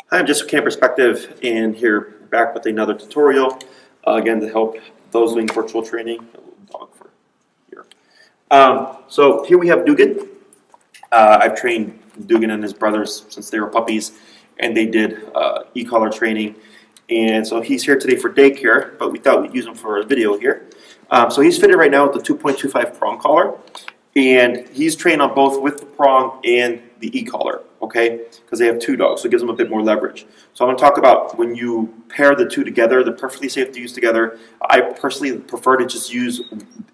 Hi, I'm just from Camp Perspective, and here back with another tutorial, again to help those doing virtual training. A little dog for here. So here we have Dugan. I've trained Dugan and his brothers since they were puppies, and they did e-collar training. And so he's here today for daycare, but we thought we'd use him for a video here. So he's fitted right now with the 2.25 prong collar, and he's trained on both with the prong and the e-collar, okay? Because they have two dogs, so it gives them a bit more leverage. So I'm going to talk about when you pair the two together, they're perfectly safe to use together. I personally prefer to just use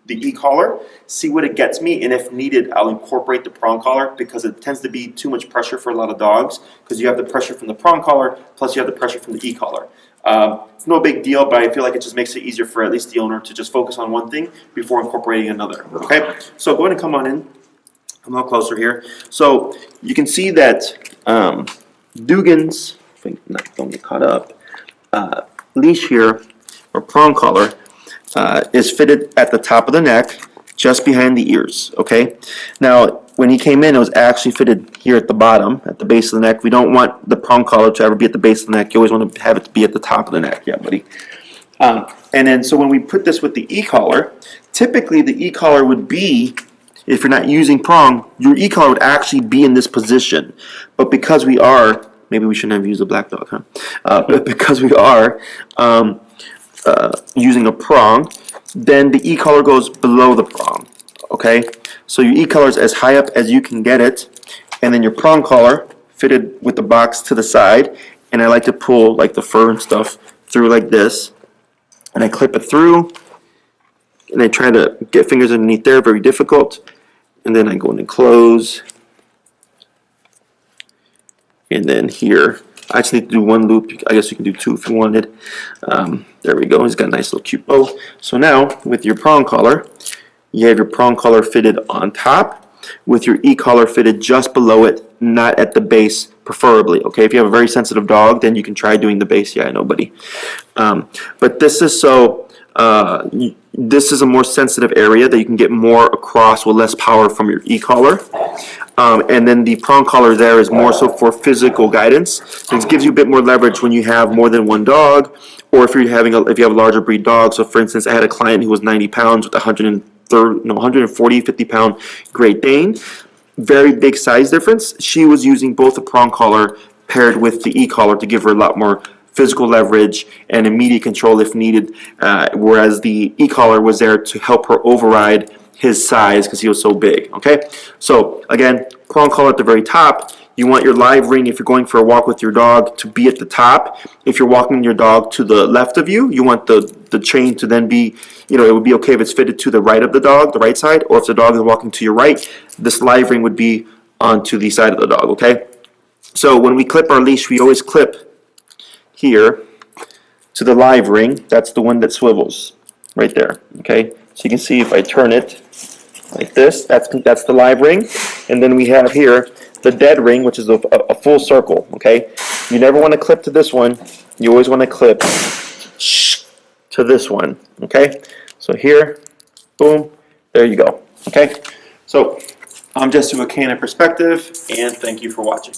the e-collar, see what it gets me, and if needed, I'll incorporate the prong collar because it tends to be too much pressure for a lot of dogs because you have the pressure from the prong collar, plus you have the pressure from the e-collar. It's no big deal, but I feel like it just makes it easier for at least the owner to just focus on one thing before incorporating another, okay? So go ahead and come on in. I'm a little closer here. So you can see that Dugan's, if I don't get caught up, leash here, or prong collar, is fitted at the top of the neck, just behind the ears, okay? Now, when he came in, it was actually fitted here at the bottom, at the base of the neck. We don't want the prong collar to ever be at the base of the neck. You always want to have it to be at the top of the neck. Yeah, buddy. And then, so when we put this with the e-collar, typically the e-collar would be, if you're not using prong, your e-collar would actually be in this position. But because we are, maybe we shouldn't have used a black dog, huh? But because we are using a prong, then the e-collar goes below the prong, okay? So your e-collar is as high up as you can get it, and then your prong collar fitted with the box to the side, and I like to pull like the fur and stuff through like this, and I clip it through, and I try to get fingers underneath there, very difficult, and then I go in and close, and then here, I just need to do one loop. I guess you can do two if you wanted. There we go. He's got a nice little cute bow. So now, with your prong collar, you have your prong collar fitted on top, with your e-collar fitted just below it, not at the base, preferably. Okay, if you have a very sensitive dog, then you can try doing the base. Yeah, I know, buddy. But this is so. This is a more sensitive area that you can get more across with less power from your e-collar. And then the prong collar there is more so for physical guidance. It gives you a bit more leverage when you have more than one dog, or if you're having if you have a larger breed dog. So for instance, I had a client who was 90 pounds with 140, 50 pound Great Dane. Very big size difference. She was using both the prong collar paired with the e-collar to give her a lot more physical leverage and immediate control if needed, whereas the e-collar was there to help her override his size because he was so big, okay? So again, prong collar at the very top. You want your live ring, if you're going for a walk with your dog, to be at the top. If you're walking your dog to the left of you, you want the chain to then be, you know, it would be okay if it's fitted to the right of the dog, the right side, or if the dog is walking to your right, this live ring would be onto the side of the dog, okay? So when we clip our leash, we always clip here to the live ring. That's the one that swivels right there, okay? So you can see if I turn it like this, that's the live ring. And then we have here the dead ring, which is a full circle, okay? You never want to clip to this one. You always want to clip to this one, okay? So here, boom, there you go, okay? So I'm just from a canine perspective, and thank you for watching.